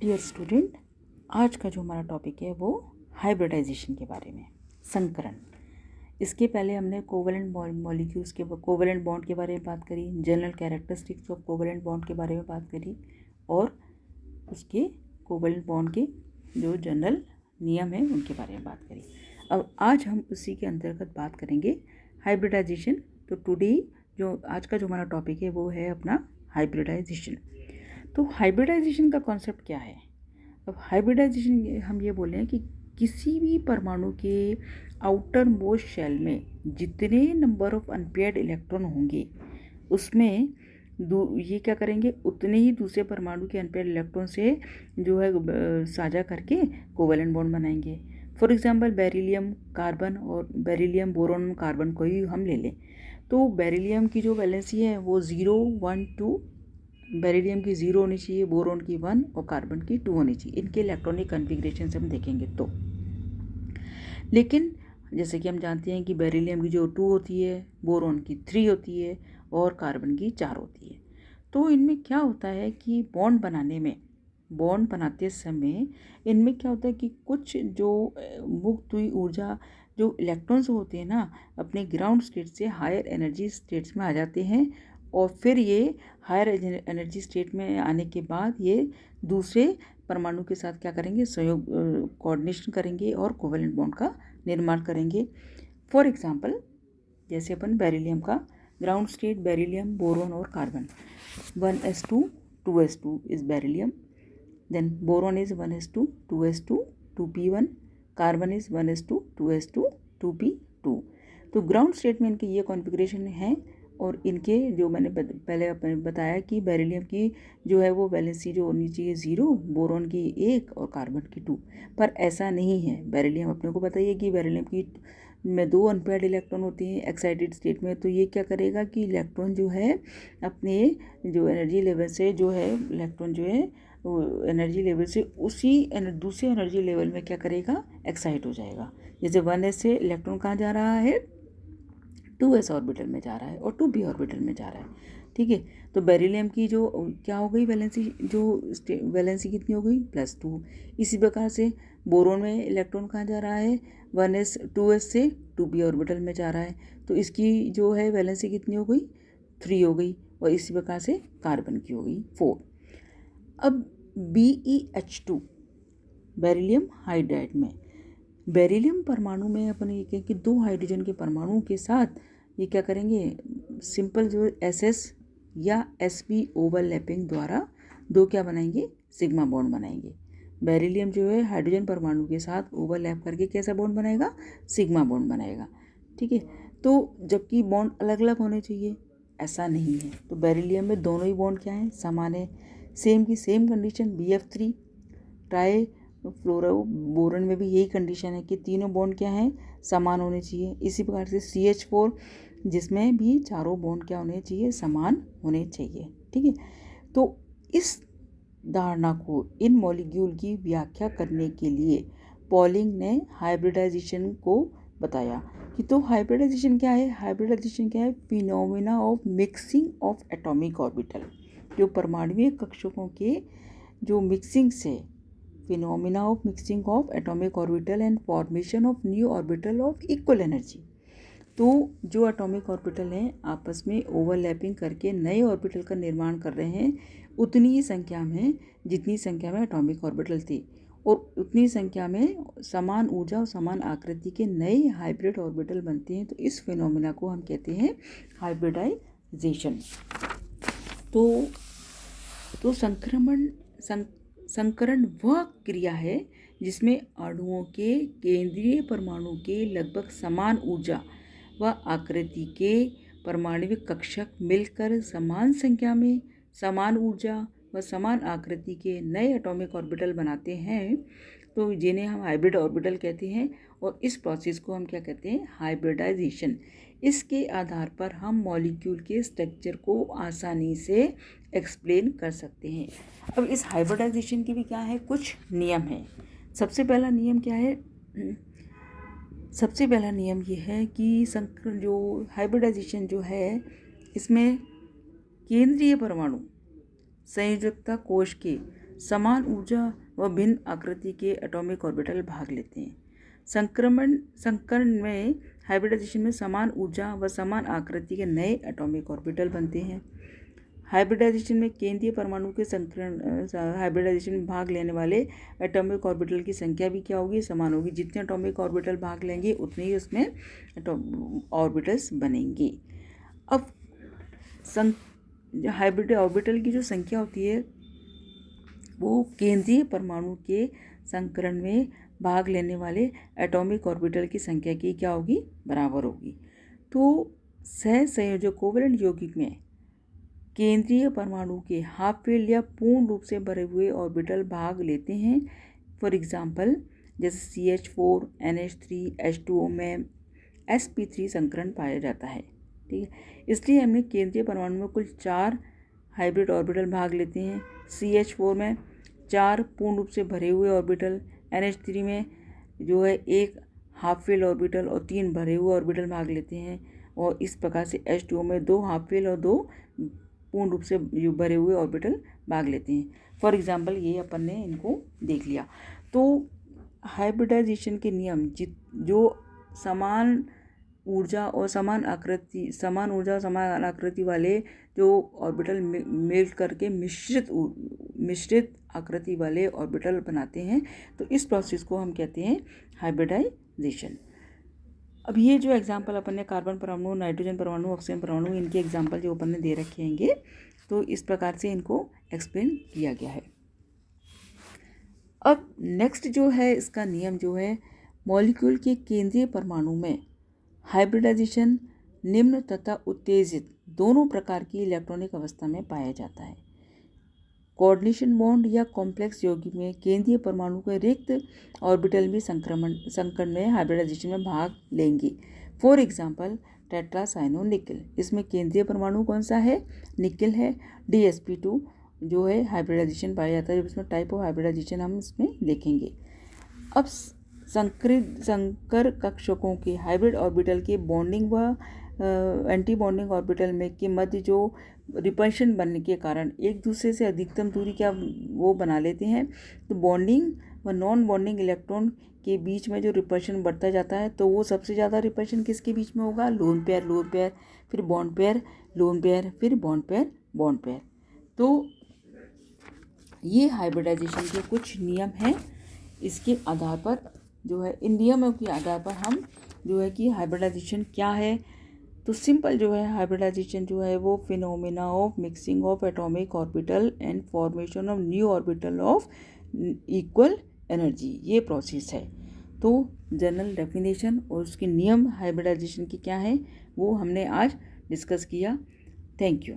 Dear student, आज का जो हमारा टॉपिक है वो हाइब्रिडाइजेशन के बारे में, संकरण। इसके पहले हमने कोवेलेंट मॉलिक्यूल्स के कोवेलेंट बॉन्ड के बारे में बात करी, general characteristics of covalent bond के बारे में बात करी और उसके कोवेलेंट बॉन्ड के जो जनरल नियम हैं उनके बारे में बात करी। अब आज हम उसी के अंतर्गत बात करेंगे हाइब्रिडाइजेशन। तो टुडे जो आज का जो हमारा टॉपिक है वो है अपना हाइब्रिडाइजेशन। तो हाइब्रिडाइजेशन का कॉन्सेप्ट क्या है? अब हाइब्रिडाइजेशन हम ये बोल रहे हैं कि किसी भी परमाणु के आउटर मोस्ट शेल में जितने नंबर ऑफ अनपेयर्ड इलेक्ट्रॉन होंगे उसमें ये क्या करेंगे, उतने ही दूसरे परमाणु के अनपेयर्ड इलेक्ट्रॉन से जो है साझा करके कोवेलेंट बॉन्ड बनाएंगे। फॉर एग्जांपल बेरिलियम कार्बन और बेरिलियम बोरॉन कार्बन को ही हम ले लें तो बेरिलियम की जो वैलेंसी है वो 0, 1, 2, बेरिलियम की 0 होनी चाहिए, बोरॉन की 1 और कार्बन की 2 होनी चाहिए। इनके इलेक्ट्रॉनिक कन्फिग्रेशन से हम देखेंगे तो, लेकिन जैसे कि हम जानते हैं कि बेरिलियम की जो 2 होती है, बोरॉन की 3 होती है और कार्बन की 4 होती है। तो इनमें क्या होता है कि बॉन्ड बनाते समय इनमें क्या होता है कि कुछ जो मुक्त हुई ऊर्जा जो इलेक्ट्रॉन्स होते हैं ना, अपने ग्राउंड स्टेट से हायर एनर्जी स्टेट्स में आ जाते हैं और फिर ये हायर एनर्जी स्टेट में आने के बाद ये दूसरे परमाणु के साथ क्या करेंगे, सहयोग कोऑर्डिनेशन करेंगे और कोवेलेंट बॉन्ड का निर्माण करेंगे। फॉर एग्जांपल जैसे अपन बेरिलियम का ग्राउंड स्टेट, बेरिलियम, बोरॉन और carbon, 1s2 2s2 is beryllium, then boron is 1s2 2s2 2p1, carbon is 1s2 2s2 2p2। तो ग्राउंड स्टेट में इनके ये कॉन्फ़िगरेशन है और इनके जो मैंने पहले बताया कि बेरिलियम की जो है वो वैलेंसी जो होनी चाहिए 0, बोरॉन की 1 और कार्बन की 2, पर ऐसा नहीं है। बेरिलियम अपने को पता ही है कि बेरिलियम की में 2 अनपेयर्ड इलेक्ट्रॉन होते हैं एक्साइटेड स्टेट में। तो ये क्या करेगा कि इलेक्ट्रॉन जो है अपने जो एनर्जी लेवल से जो है इलेक्ट्रॉन जो है एनर्जी लेवल से उसी दूसरे एनर्जी लेवल में क्या करेगा, एक्साइट हो जाएगा। जैसे 1s से इलेक्ट्रॉन कहाँ जा रहा है, 2s ऑर्बिटल में जा रहा है और 2p ऑर्बिटल में जा रहा है। ठीक है, तो बेरिलियम की जो क्या हो गई वैलेंसी, जो वैलेंसी कितनी हो गई, +2। इसी प्रकार से बोरॉन में इलेक्ट्रॉन कहाँ जा रहा है, 1s 2s से 2p ऑर्बिटल में जा रहा है, तो इसकी जो है वैलेंसी कितनी हो गई, 3 हो गई। और इसी प्रकार से कार्बन की हो गई 4। अब BeH2 बेरिलियम हाइड्राइड में, बेरिलियम परमाणु में अपन ये कहें कि 2 हाइड्रोजन के परमाणु के साथ ये क्या करेंगे, सिंपल जो SS या SP ओवरलैपिंग द्वारा 2 क्या बनाएंगे, सिग्मा बॉन्ड बनाएंगे। बेरिलियम जो है हाइड्रोजन परमाणु के साथ ओवरलैप करके कैसा बॉन्ड बनाएगा, सिग्मा बॉन्ड बनाएगा। ठीक है, तो जबकि बॉन्ड अलग अलग होने चाहिए, ऐसा नहीं है। तो बेरिलियम में दोनों ही बॉन्ड क्या हैं, समान है। सेम की सेम कंडीशन BF3 ट्राई फ्लोरो बोरन में भी यही कंडीशन है कि तीनों बॉन्ड क्या हैं, समान होने चाहिए। इसी प्रकार से CH4 जिसमें भी चारों बॉन्ड क्या होने चाहिए, समान होने चाहिए। ठीक है, तो इस धारणा को, इन मॉलिक्यूल की व्याख्या करने के लिए पॉलिंग ने हाइब्रिडाइजेशन को बताया कि तो हाइब्रिडाइजेशन क्या है, हाइब्रिडाइजेशन क्या है, phenomena of mixing of atomic orbital, जो परमाणुीय कक्षकों के जो मिक्सिंग से, phenomena of mixing of atomic orbital and formation of new orbital of equal energy. तो जो एटॉमिक ऑर्बिटल हैं आपस में ओवरलैपिंग करके नए ऑर्बिटल का निर्माण कर रहे हैं, उतनी ही संख्या में, जितनी संख्या में एटॉमिक ऑर्बिटल थी, और उतनी संख्या में समान ऊर्जा और समान आकृति के नए हाइब्रिड ऑर्बिटल बनते हैं। तो इस फिनोमिना को हम कहते हैं हाइब्रिडाइजेशन। तो संकरण वह क्रिया है जिसमें अणुओं के केंद्रीय परमाणु के लगभग समान ऊर्जा व आकृति के परमाणविक कक्षक मिलकर समान संख्या में, समान ऊर्जा व समान आकृति के नए एटॉमिक ऑर्बिटल बनाते हैं, तो जिन्हें हम हाइब्रिड ऑर्बिटल कहते हैं। और इस प्रोसेस को हम क्या कहते हैं, हाइब्रिडाइजेशन। इसके आधार पर हम मॉलिक्यूल के स्ट्रक्चर को आसानी से एक्सप्लेन कर सकते हैं। अब इस हाइब्रिडाइजेशन की भी क्या है, कुछ नियम है। सबसे पहला नियम क्या है, सबसे पहला नियम ये है कि जो हाइब्रिडाइजेशन जो है इसमें केंद्रीय परमाणु संयोजकता कोश के समान ऊर्जा व भिन्न आकृति के एटॉमिक ऑर्बिटल भाग लेते हैं। संकरण में हाइब्रिडाइजेशन में समान ऊर्जा व समान आकृति के नए एटॉमिक ऑर्बिटल बनते हैं। हाइब्रिडाइजेशन में केंद्रीय परमाणु के हाइब्रिडाइजेशन में भाग लेने वाले एटॉमिक ऑर्बिटल की संख्या भी क्या होगी, समान होगी। जितने एटॉमिक ऑर्बिटल भाग लेंगे उतने ही उसमें ऑर्बिटल्स बनेंगे। अब हाइब्रिड ऑर्बिटल की जो संख्या होती है वो केंद्रीय परमाणु के संकरण में भाग लेने वाले एटॉमिक ऑर्बिटल की संख्या की क्या होगी, बराबर होगी। तो सहसंयोजक कोवैलेंट यौगिक में केंद्रीय परमाणु के हाफ फील्ड या पूर्ण रूप से भरे हुए ऑर्बिटल भाग लेते हैं। फॉर एग्जांपल जैसे CH4 NH3 H2O में sp3 संकरण पाया जाता है। ठीक है, इसलिए हमने केंद्रीय परमाणु में कुल 4 हाइब्रिड ऑर्बिटल भाग लेते हैं। CH4 में 4 पूर्ण रूप से भरे हुए ऑर्बिटल, NH3 में जो है 1 हाफ फील्ड ऑर्बिटल और 3 भरे हुए ऑर्बिटल भाग लेते हैं। और इस प्रकार से H2O में 2 हाफ फील्ड और 2 पूर्ण रूप से भरे हुए ऑर्बिटल भाग लेते हैं। फॉर एग्जांपल ये अपन ने इनको देख लिया। तो हाइब्रिडाइजेशन के नियम जो समान ऊर्जा और समान आकृति वाले जो ऑर्बिटल मिल करके मिश्रित आकृति वाले ऑर्बिटल बनाते हैं, तो इस प्रोसेस को हम कहते हैं हाइब्रिडाइजेशन। अब ये जो एग्जांपल अपन ने कार्बन परमाणु, नाइट्रोजन परमाणु, ऑक्सीजन परमाणु, इनके एग्जांपल जो अपन ने दे रखे हैंगे, तो इस प्रकार से इनको एक्सप्लेन किया गया है। अब नेक्स्ट जो है इसका नियम जो है, मॉलिक्यूल के केंद्रीय परमाणु में हाइब्रिडाइजेशन निम्न तथा उत्तेजित दोनों प्रकार की इलेक्ट्रॉनिक अवस्था में पाया जाता है। कोऑर्डिनेशन बॉन्ड या कॉम्प्लेक्स यौगिक में केंद्रीय परमाणु के रिक्त ऑर्बिटल भी संकरण में हाइब्रिडाइजेशन में भाग लेंगे। फॉर एग्जांपल टेट्रासाइनो निकल, इसमें केंद्रीय परमाणु कौन सा है, निकल है। DsP2 जो है हाइब्रिडाइजेशन पाया जाता है, जब इसमें टाइप ऑफ हाइब्रिडाइजेशन हम इसमें देखेंगे। अब संकर कक्षकों के हाइब्रिड ऑर्बिटल के बॉन्डिंग व एंटी बॉन्डिंग ऑर्बिटल में के मध्य जो रिपल्शन बनने के कारण एक दूसरे से अधिकतम दूरी क्या वो बना लेते हैं। तो बॉन्डिंग व नॉन बॉन्डिंग इलेक्ट्रॉन के बीच में जो रिपल्शन बढ़ता जाता है, तो वो सबसे ज़्यादा रिपल्शन किसके बीच में होगा, लोन पेयर, फिर बॉन्ड पेयर, लोन पेयर, फिर बॉन्ड पेयर। तो ये हाइब्रिडाइजेशन के कुछ नियम हैं। इसके आधार पर जो है, इन नियमों के आधार पर हम जो है कि हाइब्रिडाइजेशन क्या है, तो सिंपल जो है हाइब्रिडाइजेशन जो है वो phenomena of mixing of atomic orbital and formation of new orbital of equal energy, ये प्रोसेस है। तो जनरल डेफिनेशन और उसके नियम हाइब्रिडाइजेशन के क्या है वो हमने आज डिस्कस किया। Thank you.